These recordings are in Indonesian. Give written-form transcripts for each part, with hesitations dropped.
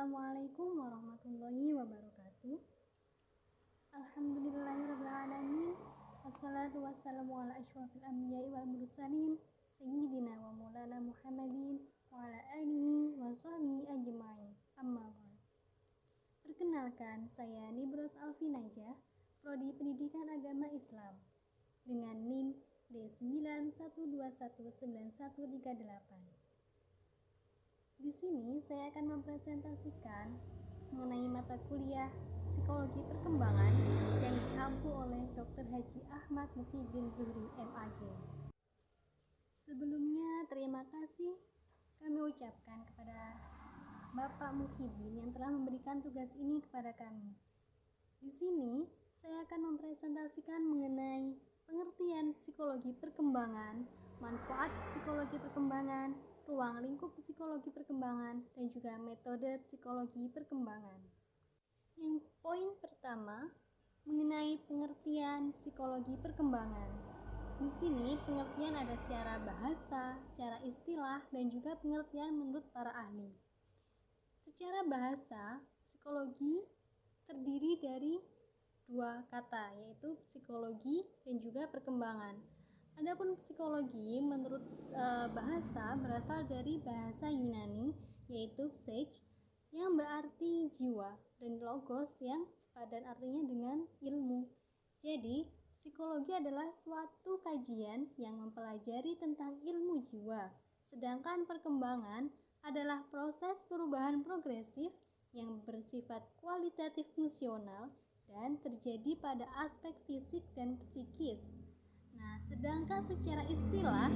Assalamualaikum warahmatullahi wabarakatuh. Alhamdulillahirrabbilalamin. Wassalatu wassalamu ala asyrafil anbiya'i wal mursalin Sayyidina wa maulana Muhammadin wa ala alihi wa sahbihi ajma'in. Amma ba'd. Perkenalkan, saya Nibros Alfi Najah, Prodi Pendidikan Agama Islam dengan NIM D912191138. Di sini saya akan mempresentasikan mengenai mata kuliah Psikologi Perkembangan yang diampu oleh Dr. Haji Ahmad Muhyiddin Zuhri, MAG. Sebelumnya, terima kasih kami ucapkan kepada Bapak Muhyiddin yang telah memberikan tugas ini kepada kami. Di sini, saya akan mempresentasikan mengenai pengertian psikologi perkembangan, manfaat psikologi perkembangan, ruang lingkup psikologi perkembangan, dan juga metode psikologi perkembangan. Yang poin pertama, mengenai pengertian psikologi perkembangan. Di sini pengertian ada secara bahasa, secara istilah, dan juga pengertian menurut para ahli. Secara bahasa, psikologi terdiri dari dua kata, yaitu psikologi dan juga perkembangan. Adapun psikologi menurut bahasa berasal dari bahasa Yunani, yaitu psyche, yang berarti jiwa, dan logos yang sepadan artinya dengan ilmu. Jadi, psikologi adalah suatu kajian yang mempelajari tentang ilmu jiwa, sedangkan perkembangan adalah proses perubahan progresif yang bersifat kualitatif fungsional dan terjadi pada aspek fisik dan psikis. Nah, sedangkan secara istilah,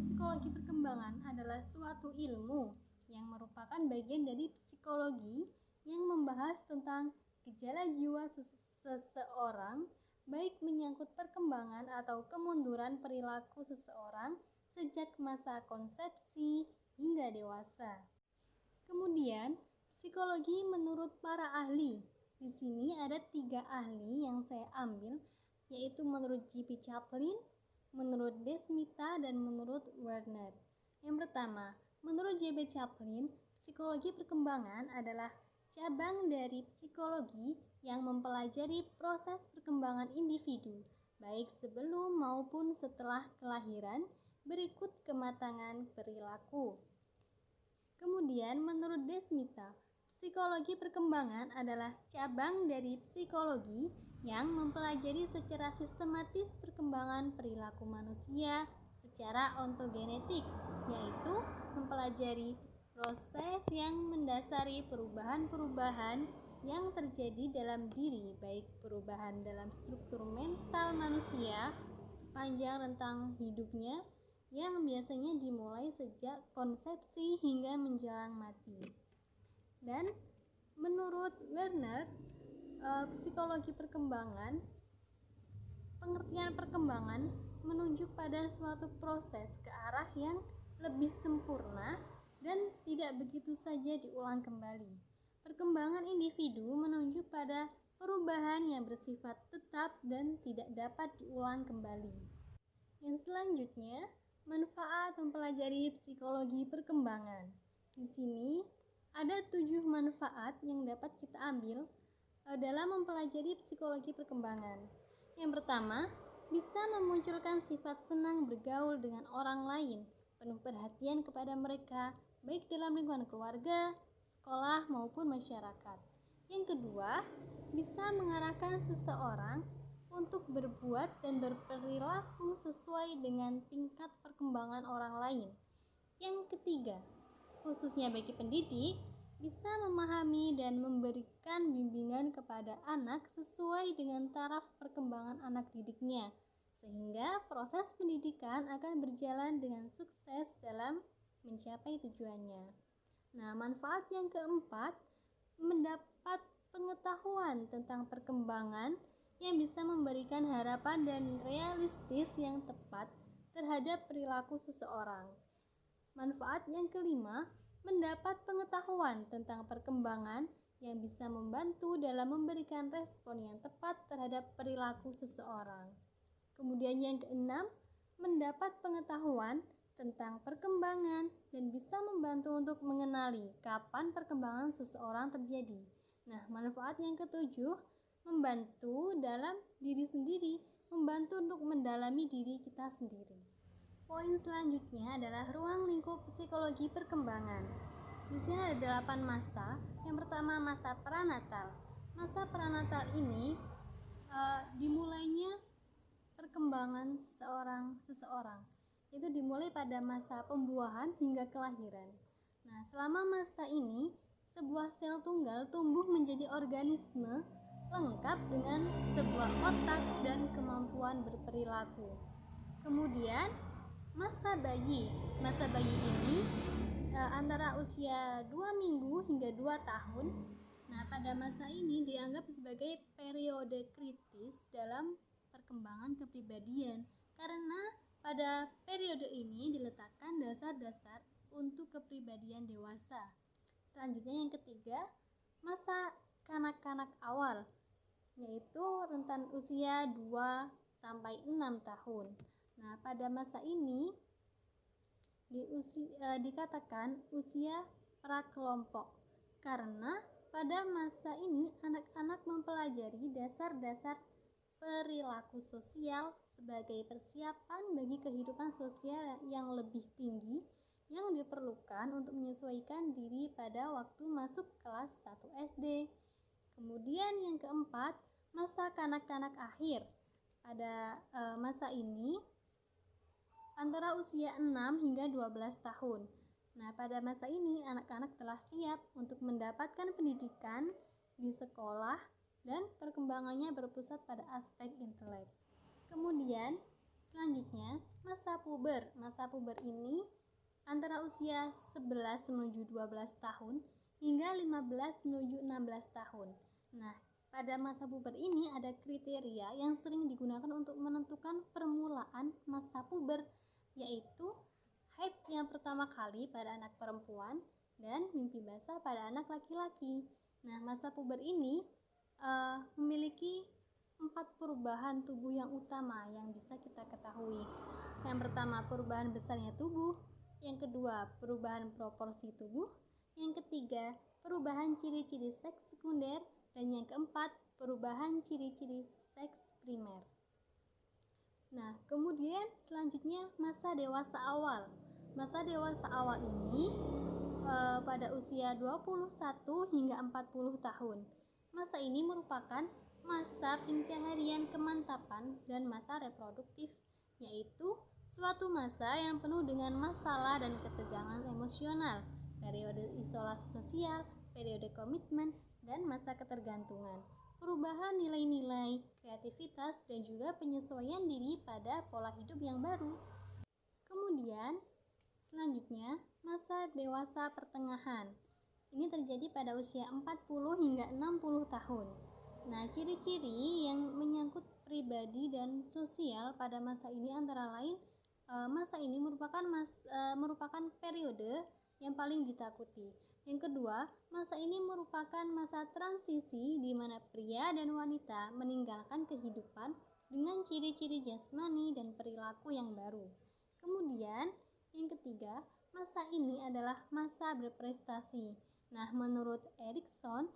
psikologi perkembangan adalah suatu ilmu yang merupakan bagian dari psikologi yang membahas tentang gejala jiwa seseorang, baik menyangkut perkembangan atau kemunduran perilaku seseorang sejak masa konsepsi hingga dewasa. Kemudian, psikologi menurut para ahli. Di sini ada 3 ahli yang saya ambil, yaitu menurut J.P. Chaplin, menurut Desmita, dan menurut Werner. Yang pertama, menurut J.P. Chaplin, psikologi perkembangan adalah cabang dari psikologi yang mempelajari proses perkembangan individu, baik sebelum maupun setelah kelahiran, berikut kematangan perilaku. Kemudian, menurut Desmita, psikologi perkembangan adalah cabang dari psikologi yang mempelajari secara sistematis perkembangan perilaku manusia secara ontogenetik, yaitu mempelajari proses yang mendasari perubahan-perubahan yang terjadi dalam diri, baik perubahan dalam struktur mental manusia sepanjang rentang hidupnya yang biasanya dimulai sejak konsepsi hingga menjelang mati. Dan menurut Werner, psikologi perkembangan, pengertian perkembangan menunjuk pada suatu proses ke arah yang lebih sempurna dan tidak begitu saja diulang kembali. Perkembangan individu menunjuk pada perubahan yang bersifat tetap dan tidak dapat diulang kembali. Yang selanjutnya, manfaat mempelajari psikologi perkembangan. Di sini ada 7 manfaat yang dapat kita ambil dalam mempelajari psikologi perkembangan. Yang pertama, bisa memunculkan sifat senang bergaul dengan orang lain, penuh perhatian kepada mereka, baik dalam lingkungan keluarga, sekolah, maupun masyarakat. Yang kedua, bisa mengarahkan seseorang untuk berbuat dan berperilaku sesuai dengan tingkat perkembangan orang lain. Yang ketiga, khususnya bagi pendidik, bisa memahami dan memberikan bimbingan kepada anak sesuai dengan taraf perkembangan anak didiknya, sehingga proses pendidikan akan berjalan dengan sukses dalam mencapai tujuannya. Nah, manfaat yang keempat, mendapat pengetahuan tentang perkembangan yang bisa memberikan harapan dan realistis yang tepat terhadap perilaku seseorang. Manfaat yang kelima, mendapat pengetahuan tentang perkembangan yang bisa membantu dalam memberikan respon yang tepat terhadap perilaku seseorang. Kemudian yang keenam, mendapat pengetahuan tentang perkembangan dan bisa membantu untuk mengenali kapan perkembangan seseorang terjadi. Nah, manfaat yang ketujuh, membantu dalam diri sendiri, membantu untuk mendalami diri kita sendiri. Poin selanjutnya adalah ruang lingkup psikologi perkembangan. Di sini ada 8 masa. Yang pertama, masa pranatal. Masa pranatal ini dimulainya perkembangan seseorang. Itu dimulai pada masa pembuahan hingga kelahiran. Nah, selama masa ini, sebuah sel tunggal tumbuh menjadi organisme lengkap dengan sebuah otak dan kemampuan berperilaku. Kemudian, masa bayi. Masa bayi ini antara usia 2 minggu hingga 2 tahun. Nah, pada masa ini dianggap sebagai periode kritis dalam perkembangan kepribadian karena pada periode ini diletakkan dasar-dasar untuk kepribadian dewasa. Selanjutnya yang ketiga, masa kanak-kanak awal, yaitu rentan usia 2 sampai 6 tahun. Nah, pada masa ini dikatakan usia prakelompok karena pada masa ini anak-anak mempelajari dasar-dasar perilaku sosial sebagai persiapan bagi kehidupan sosial yang lebih tinggi yang diperlukan untuk menyesuaikan diri pada waktu masuk kelas 1 SD. Kemudian yang keempat, masa kanak-kanak akhir. Pada masa ini antara usia 6 hingga 12 tahun. Nah, pada masa ini anak-anak telah siap untuk mendapatkan pendidikan di sekolah dan perkembangannya berpusat pada aspek intelek. Kemudian, selanjutnya, masa puber. Masa puber ini antara usia 11 menuju 12 tahun hingga 15 menuju 16 tahun. Nah, pada masa puber ini ada kriteria yang sering digunakan untuk menentukan permulaan masa puber, yaitu haid yang pertama kali pada anak perempuan dan mimpi basah pada anak laki-laki. Nah, masa puber ini memiliki 4 perubahan tubuh yang utama yang bisa kita ketahui. Yang pertama, perubahan besarnya tubuh. Yang kedua, perubahan proporsi tubuh. Yang ketiga, perubahan ciri-ciri seks sekunder. Dan yang keempat, perubahan ciri-ciri seks primer. Nah, kemudian selanjutnya masa dewasa awal. Masa dewasa awal ini pada usia 21 hingga 40 tahun. Masa ini merupakan masa pencaharian kemantapan dan masa reproduktif, yaitu suatu masa yang penuh dengan masalah dan ketegangan emosional, periode isolasi sosial, periode komitmen, dan masa ketergantungan, perubahan nilai-nilai, kreativitas, dan juga penyesuaian diri pada pola hidup yang baru. Kemudian, selanjutnya, masa dewasa pertengahan. Ini terjadi pada usia 40 hingga 60 tahun. Nah, ciri-ciri yang menyangkut pribadi dan sosial pada masa ini antara lain masa ini merupakan periode yang paling ditakuti. Yang kedua, masa ini merupakan masa transisi di mana pria dan wanita meninggalkan kehidupan dengan ciri-ciri jasmani dan perilaku yang baru. Kemudian, yang ketiga, masa ini adalah masa berprestasi. Nah, menurut Erikson,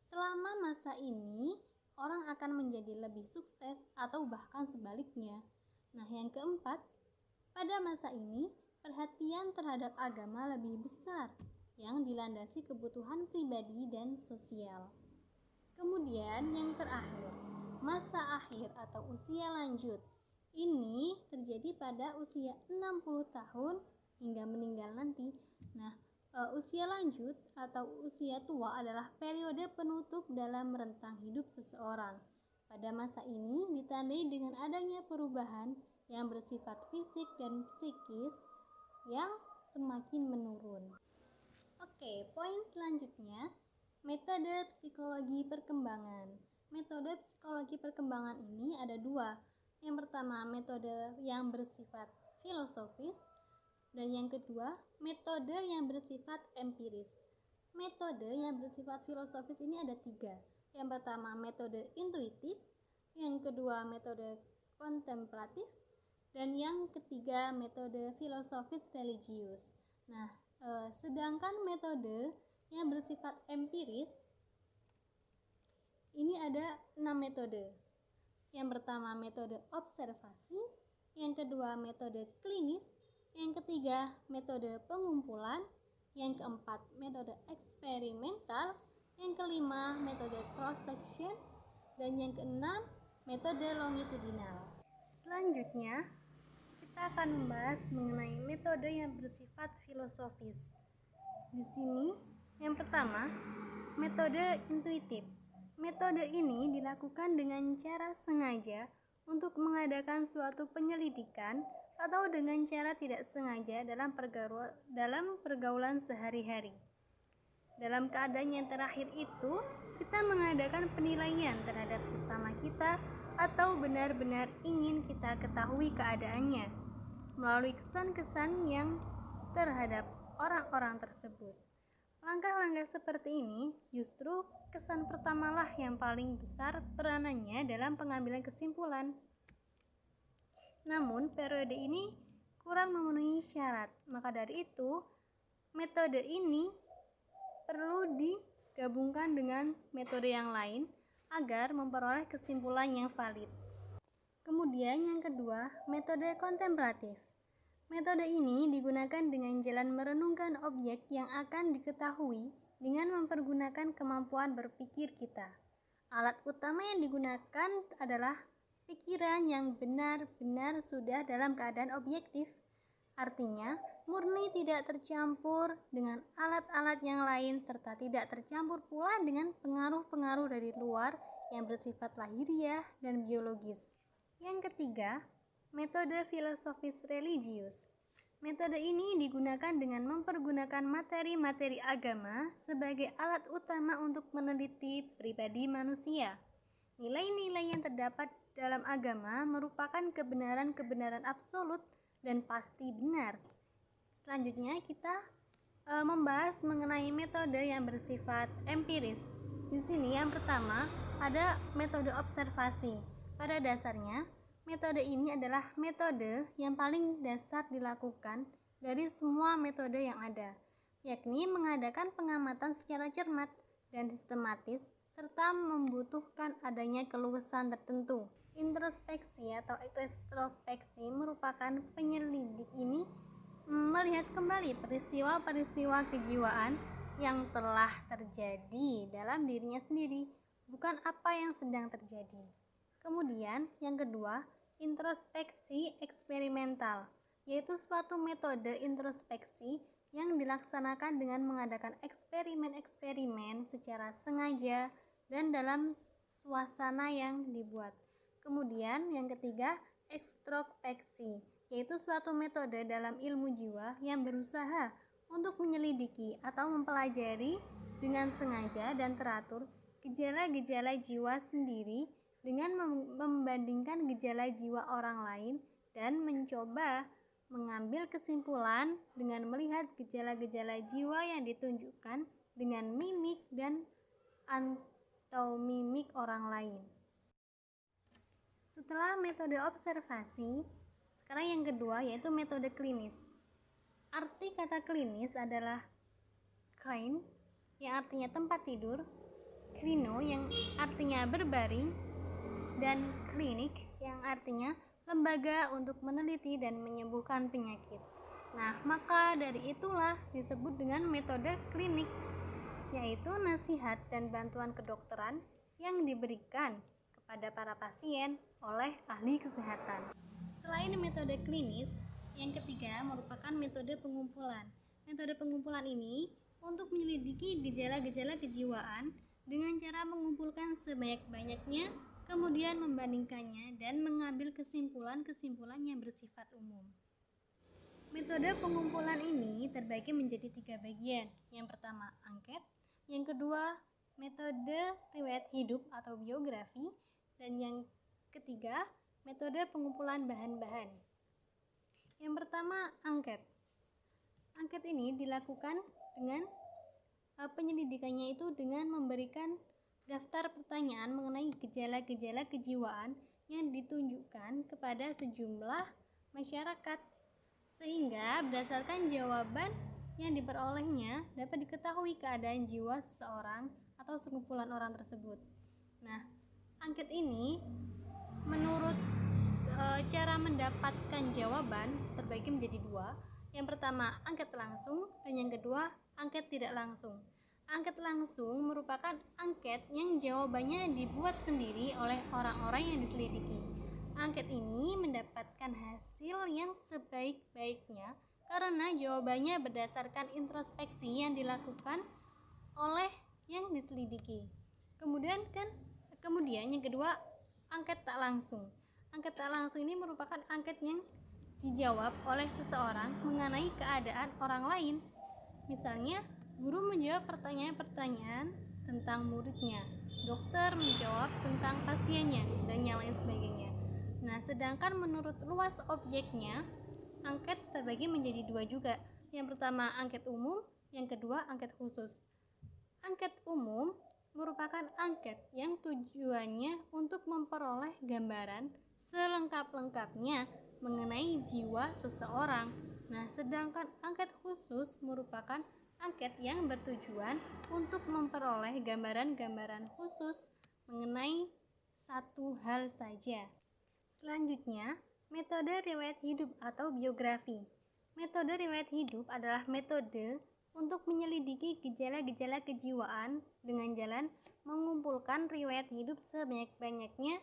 selama masa ini orang akan menjadi lebih sukses atau bahkan sebaliknya. Nah, yang keempat, pada masa ini perhatian terhadap agama lebih besar yang dilandasi kebutuhan pribadi dan sosial. Kemudian yang terakhir, masa akhir atau usia lanjut. Ini terjadi pada usia 60 tahun hingga meninggal nanti. Nah, usia lanjut atau usia tua adalah periode penutup dalam rentang hidup seseorang. Pada masa ini ditandai dengan adanya perubahan yang bersifat fisik dan psikis yang semakin menurun. Oke, poin selanjutnya, metode psikologi perkembangan. Metode psikologi perkembangan ini ada 2. Yang pertama, metode yang bersifat filosofis. Dan yang kedua, metode yang bersifat empiris. Metode yang bersifat filosofis ini ada 3. Yang pertama, metode intuitif. Yang kedua, metode kontemplatif. dan yang ketiga metode filosofis religius. Nah, sedangkan metode yang bersifat empiris ini ada 6 metode. Yang pertama metode observasi, yang kedua metode klinis, yang ketiga metode pengumpulan, yang keempat metode eksperimental, yang kelima metode cross section, dan yang keenam metode longitudinal. Selanjutnya kita akan membahas mengenai metode yang bersifat filosofis. Di sini yang pertama metode intuitif. Metode ini dilakukan dengan cara sengaja untuk mengadakan suatu penyelidikan atau dengan cara tidak sengaja dalam pergaulan sehari-hari. Dalam keadaan yang terakhir itu, kita mengadakan penilaian terhadap sesama kita atau benar-benar ingin kita ketahui keadaannya melalui kesan-kesan yang terhadap orang-orang tersebut. Langkah-langkah seperti ini justru kesan pertamalah yang paling besar peranannya dalam pengambilan kesimpulan. Namun, periode ini kurang memenuhi syarat. Maka dari itu, metode ini perlu digabungkan dengan metode yang lain agar memperoleh kesimpulan yang valid. Kemudian yang kedua, metode kontemplatif. Metode ini digunakan dengan jalan merenungkan objek yang akan diketahui dengan mempergunakan kemampuan berpikir kita. Alat utama yang digunakan adalah pikiran yang benar-benar sudah dalam keadaan objektif. Artinya, murni tidak tercampur dengan alat-alat yang lain serta tidak tercampur pula dengan pengaruh-pengaruh dari luar yang bersifat lahiriah dan biologis. Yang ketiga, metode filosofis religius. Metode ini digunakan dengan mempergunakan materi-materi agama sebagai alat utama untuk meneliti pribadi manusia. Nilai-nilai yang terdapat dalam agama merupakan kebenaran-kebenaran absolut dan pasti benar. Selanjutnya kita membahas mengenai metode yang bersifat empiris. Di sini yang pertama ada metode observasi. Pada dasarnya, metode ini adalah metode yang paling dasar dilakukan dari semua metode yang ada, yakni mengadakan pengamatan secara cermat dan sistematis serta membutuhkan adanya keluasan tertentu. Introspeksi atau retrospeksi merupakan penyelidik ini melihat kembali peristiwa-peristiwa kejiwaan yang telah terjadi dalam dirinya sendiri, bukan apa yang sedang terjadi. Kemudian yang kedua, introspeksi eksperimental, yaitu suatu metode introspeksi yang dilaksanakan dengan mengadakan eksperimen-eksperimen secara sengaja dan dalam suasana yang dibuat. Kemudian yang ketiga, ekstrospeksi, yaitu suatu metode dalam ilmu jiwa yang berusaha untuk menyelidiki atau mempelajari dengan sengaja dan teratur gejala-gejala jiwa sendiri dengan membandingkan gejala jiwa orang lain dan mencoba mengambil kesimpulan dengan melihat gejala-gejala jiwa yang ditunjukkan dengan mimik dan atau mimik orang lain. Setelah metode observasi, sekarang yang kedua yaitu metode klinis. Arti kata klinis adalah klein yang artinya tempat tidur, klino yang artinya berbaring, dan klinik yang artinya lembaga untuk meneliti dan menyembuhkan penyakit. Nah, maka dari itulah disebut dengan metode klinik, yaitu nasihat dan bantuan kedokteran yang diberikan kepada para pasien oleh ahli kesehatan. Selain metode klinis, yang ketiga merupakan metode pengumpulan. Metode pengumpulan ini untuk menyelidiki gejala-gejala kejiwaan dengan cara mengumpulkan sebanyak-banyaknya, kemudian membandingkannya dan mengambil kesimpulan-kesimpulan yang bersifat umum. Metode pengumpulan ini terbagi menjadi 3 bagian. Yang pertama, angket. Yang kedua, metode riwayat hidup atau biografi. Dan yang ketiga, metode pengumpulan bahan-bahan. Yang pertama, angket. Angket ini dilakukan dengan penyelidikannya itu dengan memberikan daftar pertanyaan mengenai gejala-gejala kejiwaan yang ditunjukkan kepada sejumlah masyarakat, sehingga berdasarkan jawaban yang diperolehnya dapat diketahui keadaan jiwa seseorang atau sekumpulan orang tersebut. Nah, angket ini menurut cara mendapatkan jawaban terbagi menjadi dua. Yang pertama, angket langsung, dan yang kedua, angket tidak langsung. Angket langsung merupakan angket yang jawabannya dibuat sendiri oleh orang-orang yang diselidiki. Angket ini mendapatkan hasil yang sebaik-baiknya karena jawabannya berdasarkan introspeksi yang dilakukan oleh yang diselidiki. Kemudian yang kedua, angket tak langsung. Angket tak langsung ini merupakan angket yang dijawab oleh seseorang mengenai keadaan orang lain. Misalnya, guru menjawab pertanyaan-pertanyaan tentang muridnya, dokter menjawab tentang pasiennya, dan yang lain sebagainya. Nah, sedangkan menurut luas objeknya, angket terbagi menjadi dua juga. Yang pertama, angket umum, yang kedua, angket khusus. Angket umum merupakan angket yang tujuannya untuk memperoleh gambaran selengkap-lengkapnya mengenai jiwa seseorang. Nah, sedangkan angket khusus merupakan angket yang bertujuan untuk memperoleh gambaran-gambaran khusus mengenai satu hal saja. Selanjutnya, metode riwayat hidup atau biografi. Metode riwayat hidup adalah metode untuk menyelidiki gejala-gejala kejiwaan dengan jalan mengumpulkan riwayat hidup sebanyak-banyaknya,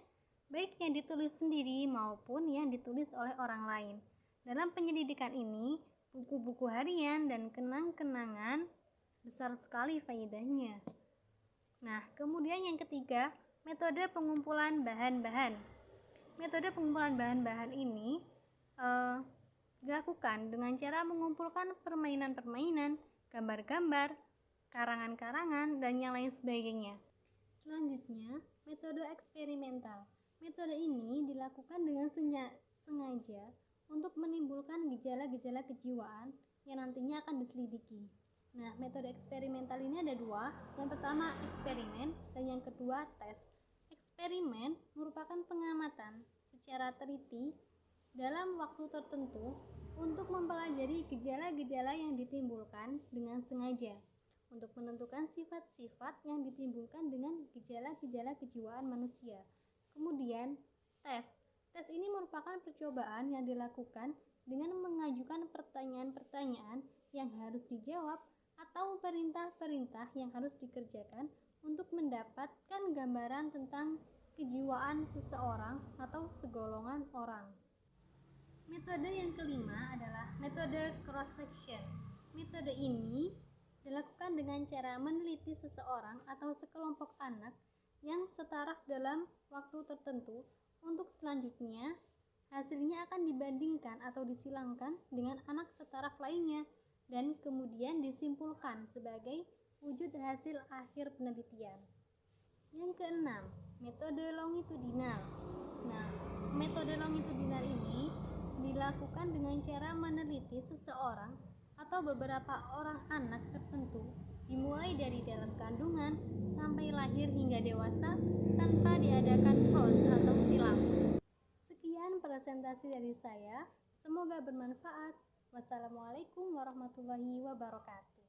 baik yang ditulis sendiri maupun yang ditulis oleh orang lain. Dalam penyelidikan ini, buku-buku harian dan kenang-kenangan besar sekali faedahnya. Nah, kemudian yang ketiga, metode pengumpulan bahan-bahan. Metode pengumpulan bahan-bahan ini dilakukan dengan cara mengumpulkan permainan-permainan, gambar-gambar, karangan-karangan, dan yang lain sebagainya. Selanjutnya, metode eksperimental. Metode ini dilakukan dengan sengaja untuk menimbulkan gejala-gejala kejiwaan yang nantinya akan diselidiki. Nah, metode eksperimental ini ada dua. Yang pertama, eksperimen, dan yang kedua, tes. Eksperimen merupakan pengamatan secara teliti dalam waktu tertentu untuk mempelajari gejala-gejala yang ditimbulkan dengan sengaja untuk menentukan sifat-sifat yang ditimbulkan dengan gejala-gejala kejiwaan manusia. Kemudian, tes. Tes ini merupakan percobaan yang dilakukan dengan mengajukan pertanyaan-pertanyaan yang harus dijawab atau perintah-perintah yang harus dikerjakan untuk mendapatkan gambaran tentang kejiwaan seseorang atau segolongan orang. Metode yang kelima adalah metode cross-section. Metode ini dilakukan dengan cara meneliti seseorang atau sekelompok anak yang setaraf dalam waktu tertentu untuk selanjutnya hasilnya akan dibandingkan atau disilangkan dengan anak setaraf lainnya dan kemudian disimpulkan sebagai wujud hasil akhir penelitian. Yang keenam, metode longitudinal. Nah, metode longitudinal ini dilakukan dengan cara meneliti seseorang atau beberapa orang anak tertentu dimulai dari dalam kandungan sampai lahir hingga dewasa tanpa diadakan cross atau silang. Sekian presentasi dari saya, semoga bermanfaat. Wassalamualaikum warahmatullahi wabarakatuh.